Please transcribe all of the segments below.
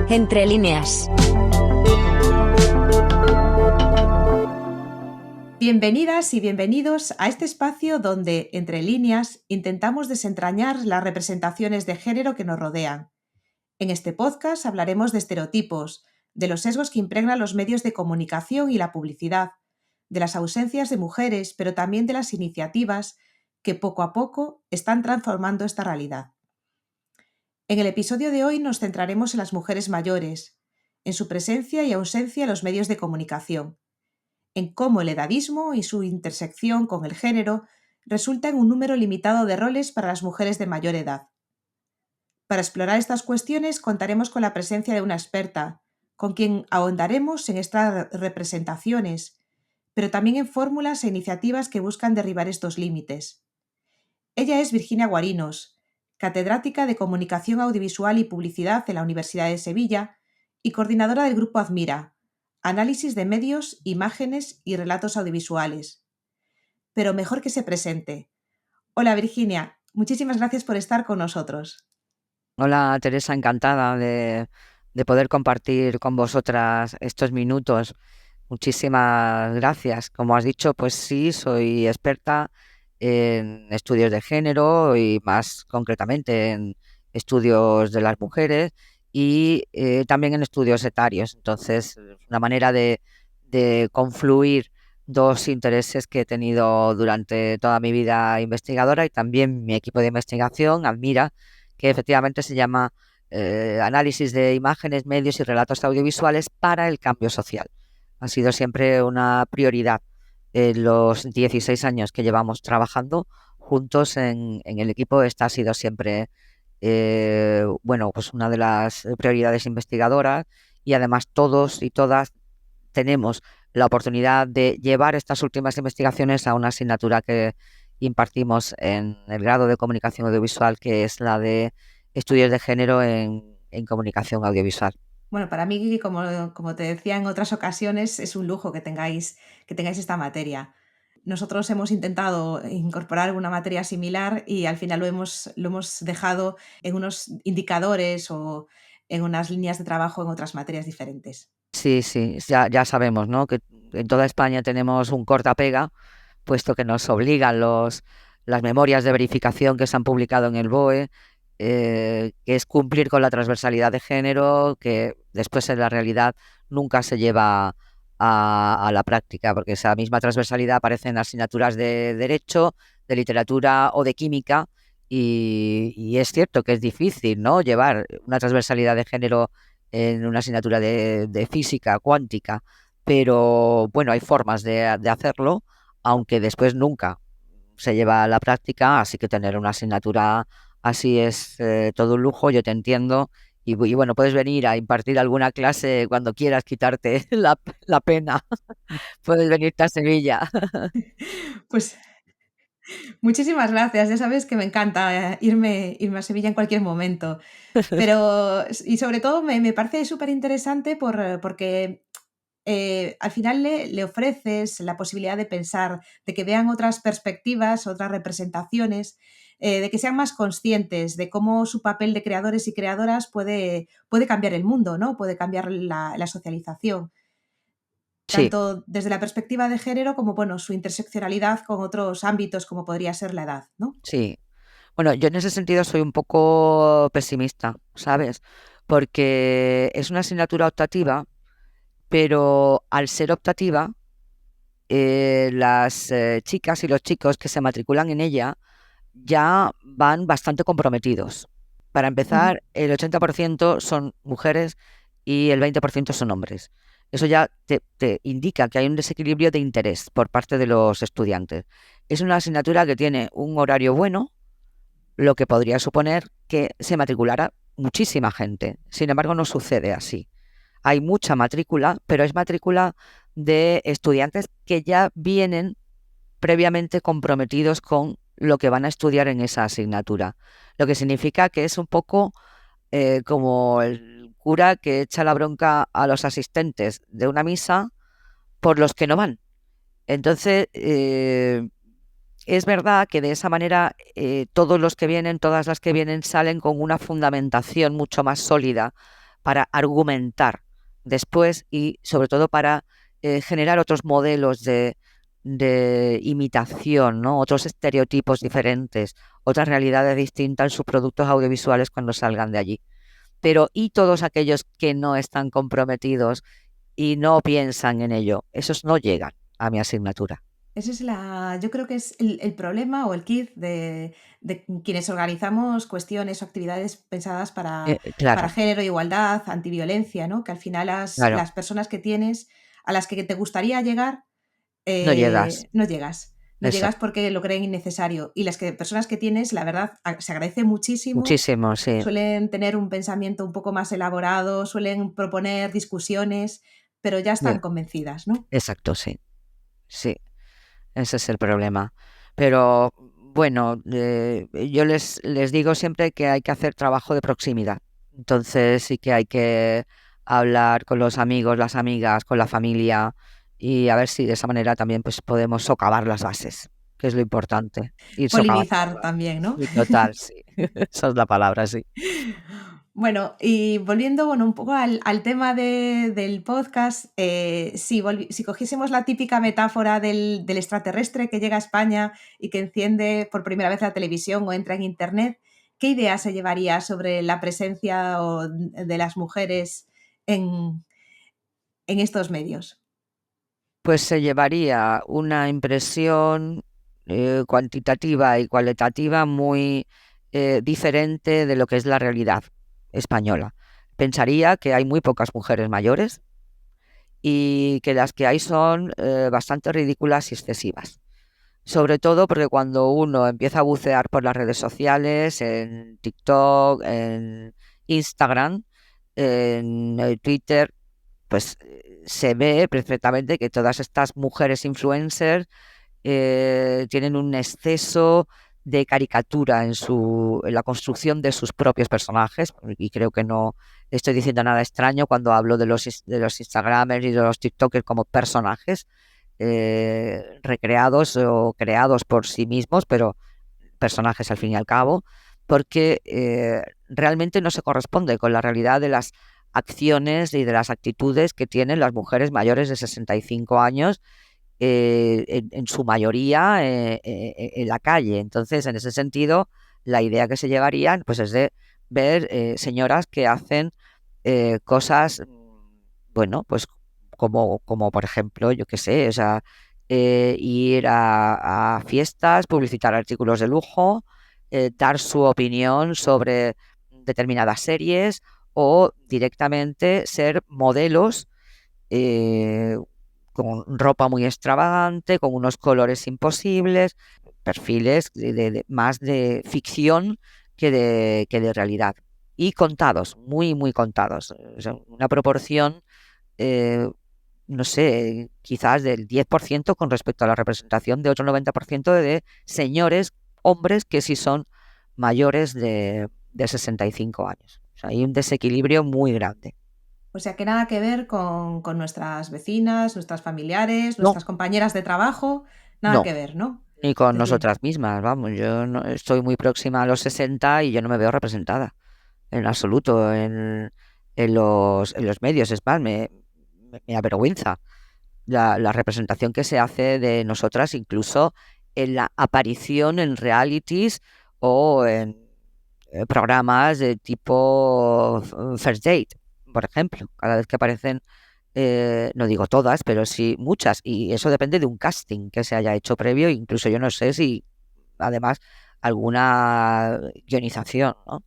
Entre líneas. Bienvenidas y bienvenidos a este espacio donde, entre líneas, intentamos desentrañar las representaciones de género que nos rodean. En este podcast hablaremos de estereotipos, de los sesgos que impregnan los medios de comunicación y la publicidad, de las ausencias de mujeres, pero también de las iniciativas que poco a poco están transformando esta realidad. En el episodio de hoy nos centraremos en las mujeres mayores, en su presencia y ausencia en los medios de comunicación, en cómo el edadismo y su intersección con el género resulta en un número limitado de roles para las mujeres de mayor edad. Para explorar estas cuestiones contaremos con la presencia de una experta, con quien ahondaremos en estas representaciones, pero también en fórmulas e iniciativas que buscan derribar estos límites. Ella es Virginia Guarinos, catedrática de Comunicación Audiovisual y Publicidad en la Universidad de Sevilla y coordinadora del Grupo Admira, Análisis de Medios, Imágenes y Relatos Audiovisuales. Pero mejor que se presente. Hola Virginia, muchísimas gracias por estar con nosotros. Hola Teresa, encantada de poder compartir con vosotras estos minutos. Muchísimas gracias. Como has dicho, pues sí, soy experta en estudios de género y más concretamente en estudios de las mujeres y también en estudios etarios. Entonces, una manera de confluir dos intereses que he tenido durante toda mi vida investigadora y también mi equipo de investigación, Admira, que efectivamente se llama Análisis de Imágenes, Medios y Relatos Audiovisuales para el Cambio Social. Ha sido siempre una prioridad en los 16 años que llevamos trabajando juntos en el equipo. Esta ha sido siempre pues una de las prioridades investigadoras y además todos y todas tenemos la oportunidad de llevar estas últimas investigaciones a una asignatura que impartimos en el grado de Comunicación Audiovisual, que es la de Estudios de Género en Comunicación Audiovisual. Bueno, para mí, como te decía en otras ocasiones, es un lujo que tengáis esta materia. Nosotros hemos intentado incorporar una materia similar y al final lo hemos dejado en unos indicadores o en unas líneas de trabajo en otras materias diferentes. Sí, ya sabemos, ¿no?, que en toda España tenemos un corta-pega, puesto que nos obligan las memorias de verificación que se han publicado en el BOE, que es cumplir con la transversalidad de género, que después en la realidad nunca se lleva a la práctica, porque esa misma transversalidad aparece en asignaturas de Derecho, de Literatura o de Química, y es cierto que es difícil, ¿no?, llevar una transversalidad de género en una asignatura de física cuántica, pero bueno, hay formas de hacerlo, aunque después nunca se lleva a la práctica, así que tener una asignatura así es todo un lujo. Yo te entiendo y bueno, puedes venir a impartir alguna clase cuando quieras quitarte la pena. Puedes venirte a Sevilla. Pues muchísimas gracias. Ya sabes que me encanta irme a Sevilla en cualquier momento. Pero, y sobre todo me parece súper interesante porque al final le ofreces la posibilidad de pensar, de que vean otras perspectivas, otras representaciones, de que sean más conscientes de cómo su papel de creadores y creadoras puede cambiar el mundo, ¿no? Puede cambiar la socialización, Sí, tanto desde la perspectiva de género como, bueno, su interseccionalidad con otros ámbitos como podría ser la edad, ¿no? sí. Bueno, yo en ese sentido soy un poco pesimista, ¿sabes? Porque es una asignatura optativa, pero al ser optativa, las chicas y los chicos que se matriculan en ella ya van bastante comprometidos. Para Ujú. empezar, el 80% son mujeres y el 20% son hombres. Eso ya te indica que hay un desequilibrio de interés por parte de los estudiantes. Es una asignatura que tiene un horario bueno, lo que podría suponer que se matriculara muchísima gente. Sin embargo, no sucede así. Hay mucha matrícula, pero es matrícula de estudiantes que ya vienen previamente comprometidos con lo que van a estudiar en esa asignatura. Lo que significa que es un poco como el cura que echa la bronca a los asistentes de una misa por los que no van. Entonces, es verdad que de esa manera todos los que vienen, todas las que vienen, salen con una fundamentación mucho más sólida para argumentar después y sobre todo para generar otros modelos de imitación, ¿no? Otros estereotipos diferentes, otras realidades distintas en sus productos audiovisuales cuando salgan de allí. Pero ¿y todos aquellos que no están comprometidos y no piensan en ello? Esos no llegan a mi asignatura. Ese es yo creo que es el problema o el kit de quienes organizamos cuestiones o actividades pensadas para Claro, género, igualdad, antiviolencia, ¿no? Que al final claro, las personas que tienes, a las que te gustaría llegar, no llegas. no llegas. No llegas Exacto. porque lo creen innecesario. Y personas que tienes, la verdad, se agradece muchísimo. Muchísimo, sí. Suelen tener un pensamiento un poco más elaborado, suelen proponer discusiones, pero ya están Bien, convencidas, ¿no? exacto, sí. Sí, ese es el problema. Pero bueno, yo les digo siempre que hay que hacer trabajo de proximidad. Entonces sí que hay que hablar con los amigos, las amigas, con la familia y a ver si de esa manera también pues podemos socavar las bases, que es lo importante. Ir socavando las Polinizar bases. también, ¿no? Sí, total, sí. Esa es la palabra, sí. Bueno, y volviendo, bueno, un poco al tema del podcast, si cogiésemos la típica metáfora del extraterrestre que llega a España y que enciende por primera vez la televisión o entra en Internet, ¿qué idea se llevaría sobre la presencia de las mujeres en, en estos medios? Pues se llevaría una impresión cuantitativa y cualitativa muy diferente de lo que es la realidad española. Pensaría que hay muy pocas mujeres mayores y que las que hay son bastante ridículas y excesivas. Sobre todo porque cuando uno empieza a bucear por las redes sociales, en TikTok, en Instagram, en Twitter, pues se ve perfectamente que todas estas mujeres influencers tienen un exceso de caricatura en la construcción de sus propios personajes, y creo que no estoy diciendo nada extraño cuando hablo de los Instagramers y de los TikTokers como personajes recreados o creados por sí mismos, pero personajes al fin y al cabo, porque realmente no se corresponde con la realidad de las acciones y de las actitudes que tienen las mujeres mayores de 65 años, en su mayoría en la calle. Entonces, en ese sentido, la idea que se llevarían pues, es de ver señoras que hacen cosas, bueno, pues como por ejemplo, yo qué sé, o sea, ir a fiestas, publicitar artículos de lujo, dar su opinión sobre determinadas series o directamente ser modelos con ropa muy extravagante, con unos colores imposibles, perfiles más de ficción que de realidad. Y contados, muy, muy contados. O sea, una proporción, eh, no sé, quizás del 10% con respecto a la representación de otro 90% de señores, hombres que sí son mayores de 65 años. O sea, hay un desequilibrio muy grande. O sea, que nada que ver con nuestras vecinas, nuestras familiares, No, nuestras compañeras de trabajo, nada no. que ver, ¿no? Ni con Es decir, nosotras mismas, vamos, yo no, estoy muy próxima a los 60 y yo no me veo representada en absoluto en los medios. Es más, me avergüenza la representación que se hace de nosotras, incluso en la aparición en realities o en programas de tipo First Date, por ejemplo. Cada vez que aparecen no digo todas, pero sí muchas. Y eso depende de un casting que se haya hecho previo. Incluso yo no sé si, además, alguna guionización, ¿no?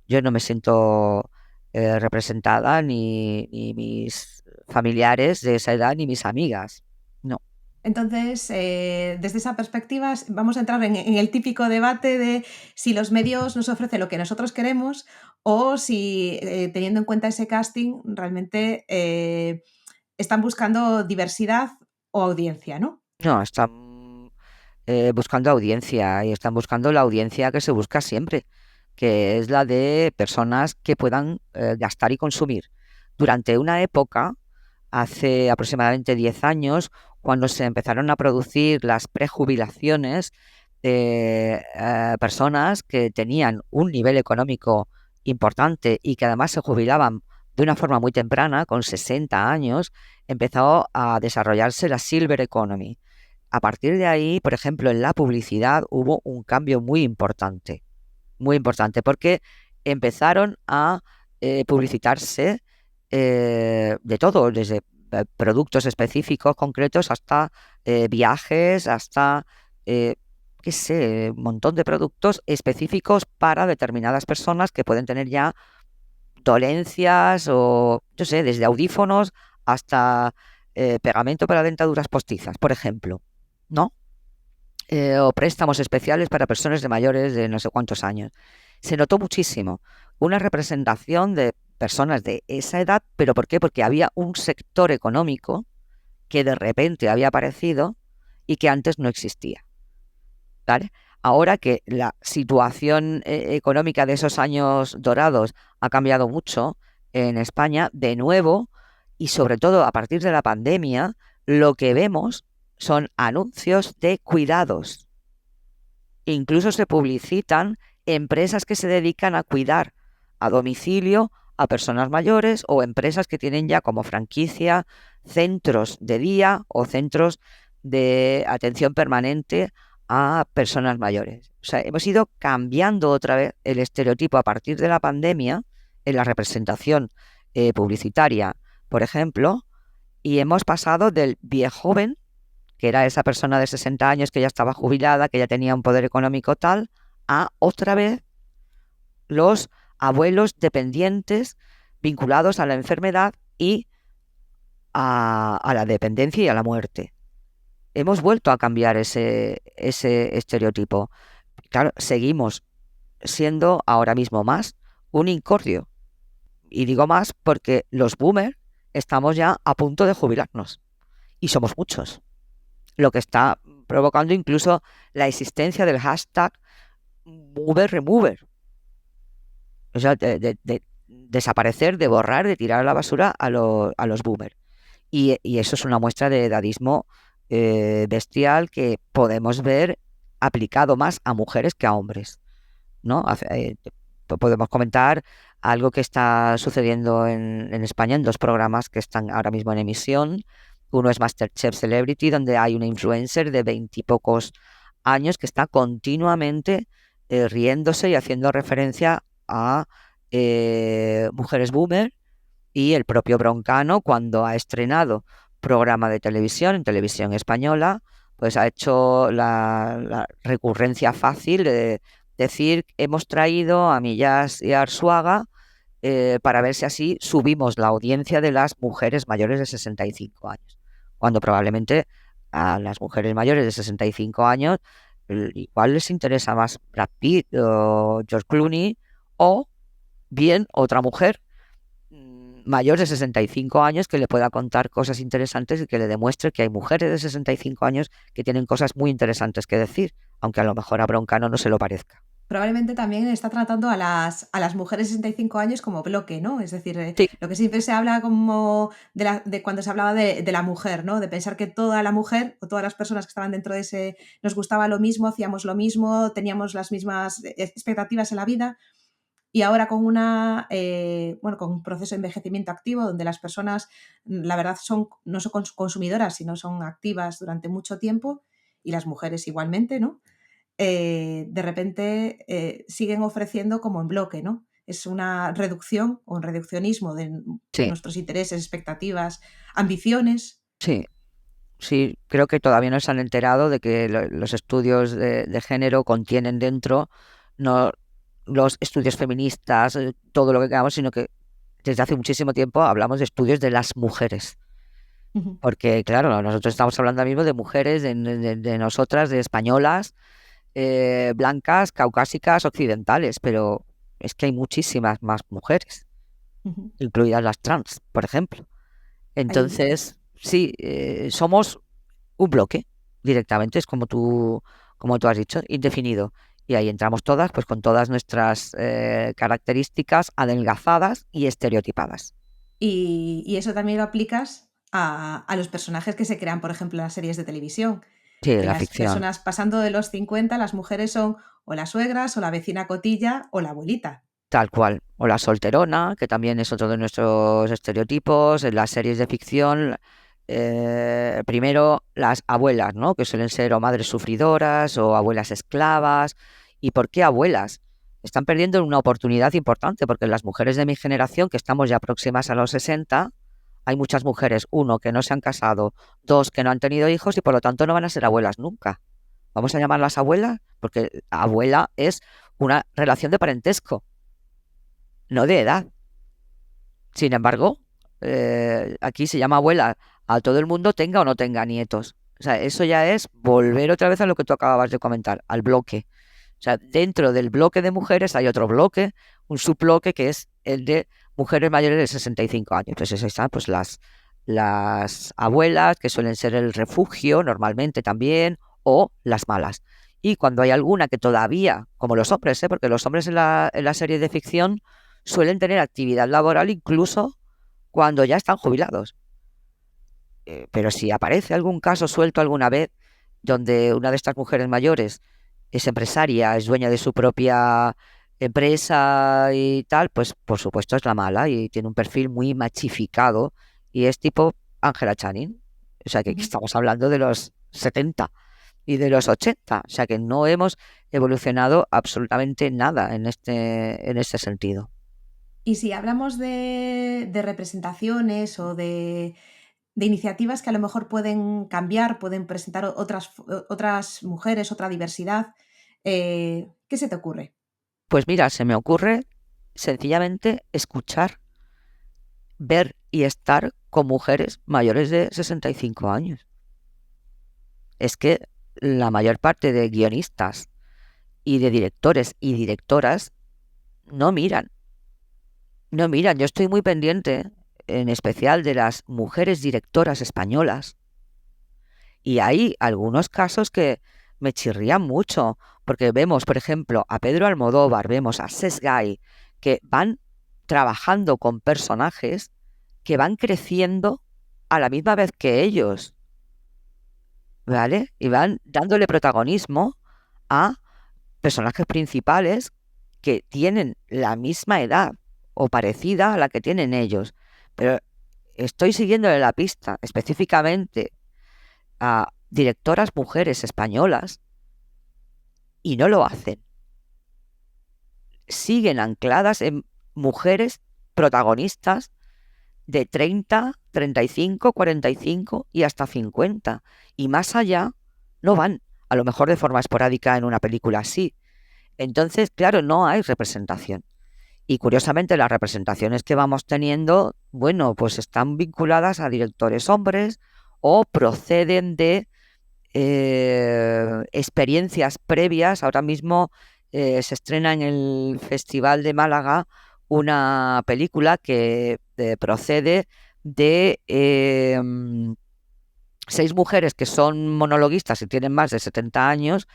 Yo no me siento representada, ni mis familiares de esa edad, ni mis amigas. No, entonces, desde esa perspectiva, vamos a entrar en el típico debate de si los medios nos ofrecen lo que nosotros queremos o si, teniendo en cuenta ese casting, realmente están buscando diversidad o audiencia, ¿no? no, están. buscando audiencia y están buscando la audiencia que se busca siempre, que es la de personas que puedan gastar y consumir. Durante una época, hace aproximadamente 10 años, cuando se empezaron a producir las prejubilaciones de personas que tenían un nivel económico importante y que además se jubilaban de una forma muy temprana, con 60 años, empezó a desarrollarse la Silver Economy. A partir de ahí, por ejemplo, en la publicidad hubo un cambio muy importante, porque empezaron a publicitarse de todo, desde productos específicos, concretos, hasta viajes, hasta, qué sé, un montón de productos específicos para determinadas personas que pueden tener ya dolencias o, yo sé, desde audífonos hasta pegamento para dentaduras postizas, por ejemplo, ¿no? O préstamos especiales para personas de mayores de no sé cuántos años. Se notó muchísimo una representación de personas de esa edad, pero ¿por qué? Porque había un sector económico que de repente había aparecido y que antes no existía, ¿vale? Ahora que la situación económica de esos años dorados ha cambiado mucho en España, de nuevo, y sobre todo a partir de la pandemia, lo que vemos son anuncios de cuidados. Incluso se publicitan empresas que se dedican a cuidar a domicilio a personas mayores, o empresas que tienen ya como franquicia centros de día o centros de atención permanente a personas mayores. O sea, hemos ido cambiando otra vez el estereotipo a partir de la pandemia en la representación publicitaria, por ejemplo, y hemos pasado del viejoven, que era esa persona de 60 años que ya estaba jubilada, que ya tenía un poder económico tal, a otra vez los abuelos dependientes vinculados a la enfermedad y a la dependencia y a la muerte. Hemos vuelto a cambiar ese estereotipo. Claro, seguimos siendo ahora mismo más un incordio. Y digo más porque los boomers estamos ya a punto de jubilarnos. Y somos muchos. Lo que está provocando incluso la existencia del hashtag Mover Remover. O sea, de desaparecer, de borrar, de tirar a la basura a los boomers. Y eso es una muestra de edadismo bestial que podemos ver aplicado más a mujeres que a hombres, ¿no? Podemos comentar algo que está sucediendo en España en dos programas que están ahora mismo en emisión. Uno es MasterChef Celebrity, donde hay una influencer de 20 y pocos años que está continuamente riéndose y haciendo referencia a mujeres boomer, y el propio Broncano, cuando ha estrenado programa de televisión en televisión española, pues ha hecho la recurrencia fácil de decir: hemos traído a Millás y a Arzuaga para ver si así subimos la audiencia de las mujeres mayores de 65 años, cuando probablemente a las mujeres mayores de 65 años igual les interesa más Brad Pitt o George Clooney, o bien otra mujer mayor de 65 años que le pueda contar cosas interesantes y que le demuestre que hay mujeres de 65 años que tienen cosas muy interesantes que decir, aunque a lo mejor a Broncano no se lo parezca. Probablemente también está tratando a las mujeres de 65 años como bloque, ¿no? Es decir, Sí, lo que siempre se habla como de cuando se hablaba de la mujer, ¿no? De pensar que toda la mujer o todas las personas que estaban dentro de ese nos gustaba lo mismo, hacíamos lo mismo, teníamos las mismas expectativas en la vida. Y ahora con con un proceso de envejecimiento activo, donde las personas, la verdad, no son consumidoras, sino son activas durante mucho tiempo, y las mujeres igualmente, ¿no? De repente siguen ofreciendo como en bloque, ¿no? Es una reducción o un reduccionismo de sí, nuestros intereses, expectativas, ambiciones. sí, sí. Creo que todavía no se han enterado de que los estudios de género contienen dentro no los estudios feministas, todo lo que queramos, sino que desde hace muchísimo tiempo hablamos de estudios de las mujeres. Ujú. Porque, claro, nosotros estamos hablando ahora mismo de mujeres, de nosotras, de españolas, blancas, caucásicas, occidentales, pero es que hay muchísimas más mujeres, Ujú. incluidas las trans, por ejemplo. Hay Entonces, sí, somos un bloque, directamente, es como tú has dicho, indefinido. Y ahí entramos todas, pues con todas nuestras características adelgazadas y estereotipadas. Y eso también lo aplicas a los personajes que se crean, por ejemplo, en las series de televisión, Sí, que la las ficción. personas pasando de los 50, las mujeres son o las suegras, o la vecina cotilla, o la abuelita. Tal cual. O la solterona, que también es otro de nuestros estereotipos. En las series de ficción, primero las abuelas, ¿no? Que suelen ser o madres sufridoras o abuelas esclavas. ¿Y por qué abuelas? Están perdiendo una oportunidad importante, porque las mujeres de mi generación, que estamos ya próximas a los 60, hay muchas mujeres, uno, que no se han casado, dos, que no han tenido hijos y por lo tanto no van a ser abuelas nunca. Vamos a llamarlas abuelas, porque abuela es una relación de parentesco, no de edad. Sin embargo, aquí se llama abuela a todo el mundo, tenga o no tenga nietos. O sea, eso ya es volver otra vez a lo que tú acababas de comentar, al bloque. O sea, dentro del bloque de mujeres hay otro bloque, un subbloque que es el de mujeres mayores de 65 años. Entonces, ahí están pues las abuelas, que suelen ser el refugio normalmente también, o las malas. Y cuando hay alguna que todavía, como los hombres, porque los hombres en la serie de ficción suelen tener actividad laboral incluso cuando ya están jubilados. Pero si aparece algún caso suelto alguna vez donde una de estas mujeres mayores es empresaria, es dueña de su propia empresa y tal, pues por supuesto es la mala y tiene un perfil muy machificado y es tipo Angela Channing. O sea que Ujú. estamos hablando de los 70 y de los 80. O sea que no hemos evolucionado absolutamente nada en este sentido. Y si hablamos de representaciones o de iniciativas que a lo mejor pueden cambiar, pueden presentar otras mujeres, otra diversidad, ¿qué se te ocurre? Pues mira, se me ocurre sencillamente escuchar, ver y estar con mujeres mayores de 65 años. Es que la mayor parte de guionistas y de directores y directoras no miran, no miran. Yo estoy muy pendiente, en especial de las mujeres directoras españolas, y hay algunos casos que me chirrían mucho, porque vemos, por ejemplo, a Pedro Almodóvar, vemos a Sesgay, que van trabajando con personajes que van creciendo a la misma vez que ellos, ¿vale? Y van dándole protagonismo a personajes principales que tienen la misma edad o parecida a la que tienen ellos. Pero estoy siguiéndole la pista específicamente a directoras mujeres españolas y no lo hacen. Siguen ancladas en mujeres protagonistas de 30, 35, 45 y hasta 50. Y más allá no van, a lo mejor de forma esporádica en una película así. Entonces, claro, no hay representación. Y curiosamente las representaciones que vamos teniendo, bueno, pues están vinculadas a directores hombres o proceden de experiencias previas. Ahora mismo se estrena en el Festival de Málaga una película que procede de 6 mujeres que son monologuistas y tienen más de 70 años,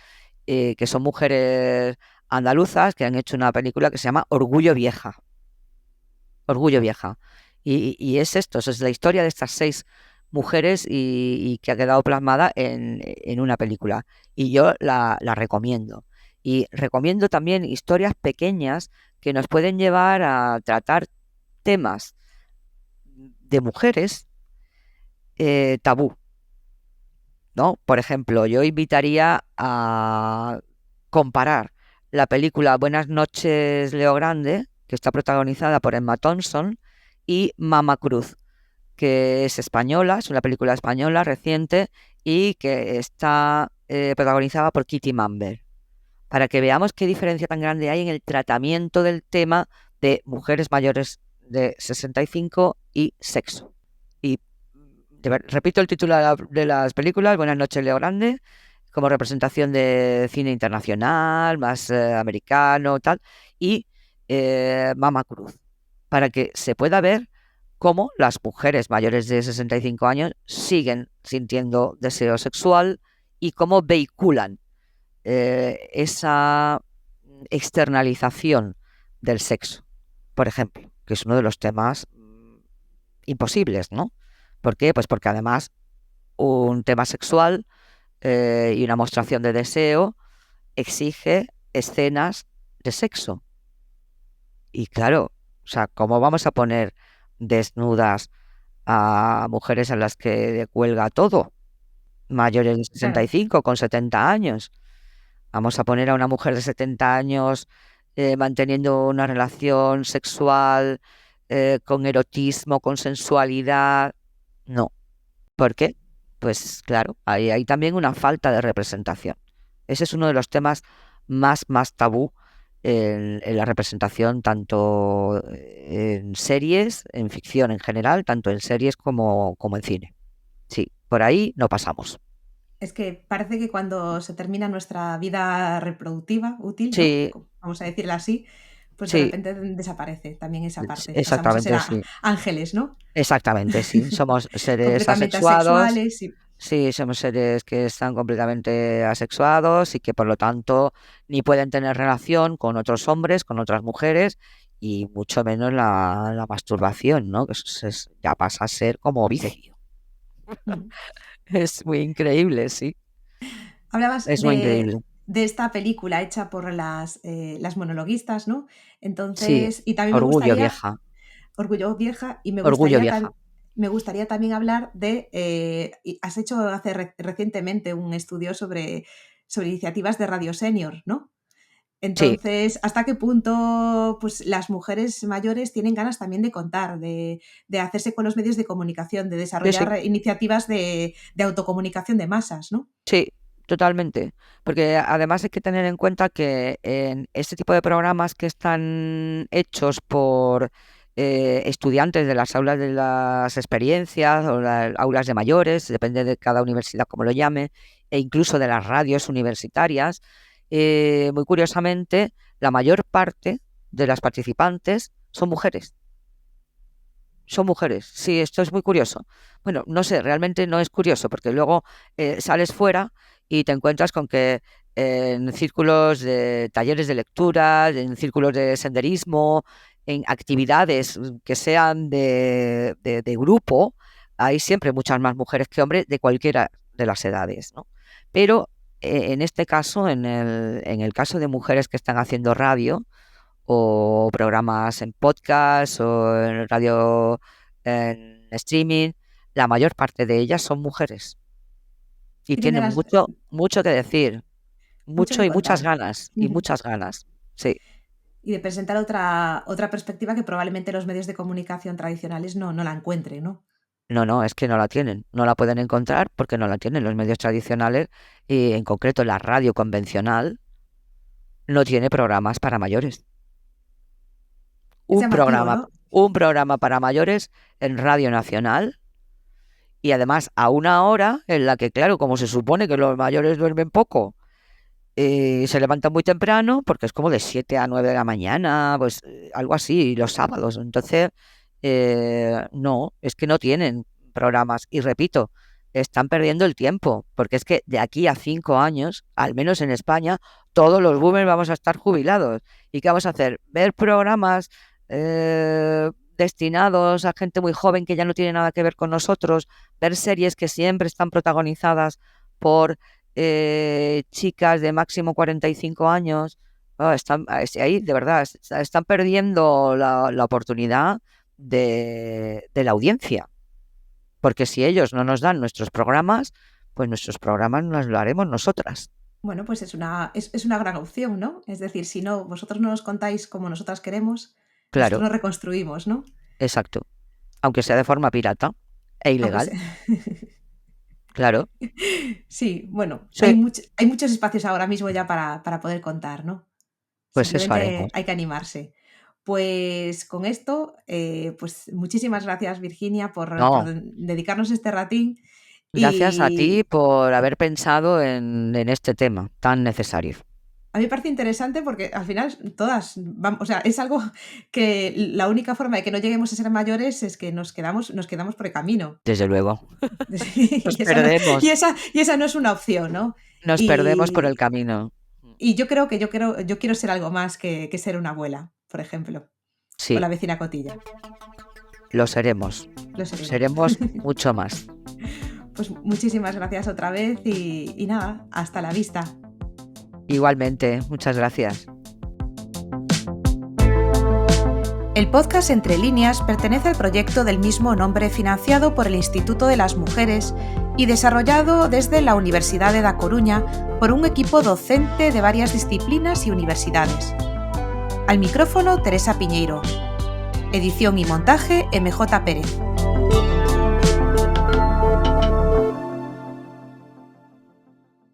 que son mujeres andaluzas que han hecho una película que se llama Orgullo Vieja. Orgullo Vieja. Y es esto, es la historia de estas 6 mujeres y que ha quedado plasmada en una película. Y yo la recomiendo. Y recomiendo también historias pequeñas que nos pueden llevar a tratar temas de mujeres tabú, ¿no? Por ejemplo, yo invitaría a comparar la película Buenas noches, Leo Grande, que está protagonizada por Emma Thompson, y Mama Cruz, que es española, es una película española reciente y que está protagonizada por Kitty Mamber, para que veamos qué diferencia tan grande hay en el tratamiento del tema de mujeres mayores de 65 y sexo. Y repito el título de las películas, Buenas noches, Leo Grande, como representación de cine internacional, más americano, tal, y Mama Cruz, para que se pueda ver cómo las mujeres mayores de 65 años siguen sintiendo deseo sexual y cómo vehiculan esa externalización del sexo, por ejemplo, que es uno de los temas imposibles, ¿no? ¿Por qué? Pues porque además un tema sexual y una mostración de deseo exige escenas de sexo. Y claro, o sea, ¿cómo vamos a poner desnudas a mujeres a las que cuelga todo? Mayores de Claro. 65, con 70 años. Vamos a poner a una mujer de 70 años manteniendo una relación sexual con erotismo, con sensualidad. No. ¿Por qué? Pues claro, hay también una falta de representación. Ese es uno de los temas más tabú en la representación, tanto en series, en ficción en general, tanto en series como en cine. Sí, por ahí no pasamos. Es que parece que cuando se termina nuestra vida reproductiva útil, ¿no? Sí, Vamos a decirlo así, pues de sí, repente desaparece también esa parte. Pasamos a ser exactamente, sí. ángeles, ¿no? Exactamente, sí. Somos seres Completamente asexuados. asexuales y Sí, somos seres que están completamente asexuados y que por lo tanto ni pueden tener relación con otros hombres, con otras mujeres y mucho menos la masturbación, ¿no? Que ya pasa a ser como vicio. mm. Es muy increíble, sí. Hablabas Es muy increíble. de esta película hecha por las monologuistas, ¿no? Sí, Entonces, y también me orgullo gustaría vieja, Orgullo Vieja, y orgullo vieja. me gustaría también hablar de, y has hecho recientemente un estudio sobre iniciativas de Radio Senior, ¿no? Sí, Entonces, ¿hasta qué punto pues, las mujeres mayores tienen ganas también de contar, de hacerse con los medios de comunicación, de sí, sí. desarrollar iniciativas de autocomunicación de masas, ¿no? Sí, totalmente. Porque además hay que tener en cuenta que en este tipo de programas que están hechos por estudiantes de las aulas de las experiencias o las aulas de mayores, depende de cada universidad como lo llame, e incluso de las radios universitarias, muy curiosamente, la mayor parte de las participantes son mujeres. Son mujeres, sí, esto es muy curioso. Bueno, no sé, realmente no es curioso, porque luego sales fuera y te encuentras con que en círculos de talleres de lectura, en círculos de senderismo, en actividades que sean de grupo, hay siempre muchas más mujeres que hombres de cualquiera de las edades, ¿no? Pero en este caso, en el caso de mujeres que están haciendo radio, o programas en podcast o en radio en streaming, la mayor parte de ellas son mujeres y Tienen tienen ganas mucho que decir, mucho mucho de y muchas contar. ganas, y muchas ganas. Sí, Y de presentar otra perspectiva que probablemente los medios de comunicación tradicionales no la encuentren, ¿no? no, no, es que no la tienen, no la pueden encontrar porque no la tienen los medios tradicionales y en concreto la radio convencional no tiene programas para mayores. Es Un llamativo, programa, ¿no? un programa para mayores en Radio Nacional y además a una hora en la que, claro, como se supone que los mayores duermen poco, se levantan muy temprano, porque es como de 7 a 9 de la mañana, pues algo así, los sábados. Entonces, no, es que no tienen programas. Y repito, están perdiendo el tiempo, porque es que de aquí a 5 años, al menos en España, todos los boomers vamos a estar jubilados. ¿Y qué vamos a hacer? Ver programas destinados a gente muy joven que ya no tiene nada que ver con nosotros, ver series que siempre están protagonizadas por chicas de máximo 45 años, ahí de verdad están perdiendo la oportunidad de la audiencia, porque si ellos no nos dan nuestros programas, pues nuestros programas nos lo haremos nosotras. Bueno, pues es una gran opción, ¿no? Es decir, si no, vosotros no nos contáis como nosotras queremos, nosotros Claro, nos reconstruimos, ¿no? exacto. Aunque sea de forma pirata e Aunque ilegal, sea. claro. Sí, bueno, Sí, hay muchos espacios ahora mismo ya para poder contar, ¿no? pues eso Simplemente haremos. hay que animarse. Pues con esto, pues muchísimas gracias, Virginia, por No, dedicarnos este ratín gracias a ti y por haber pensado en este tema tan necesario. A mí me parece interesante porque al final todas vamos, o sea, es algo que la única forma de que no lleguemos a ser mayores es que nos quedamos por el camino. Desde luego. Nos Y perdemos. y esa no es una opción, ¿no? Nos perdemos por el Y, camino. y yo quiero ser algo más que ser una abuela, por ejemplo, o la Sí, vecina Cotilla. lo seremos. Lo seremos. Seremos mucho más. Pues muchísimas gracias otra vez y nada, hasta la vista. Igualmente, muchas gracias. El podcast Entre Líneas pertenece al proyecto del mismo nombre financiado por el Instituto de las Mujeres y desarrollado desde la Universidad de Da Coruña por un equipo docente de varias disciplinas y universidades. Al micrófono, Teresa Piñeiro. Edición y montaje, MJ Pérez.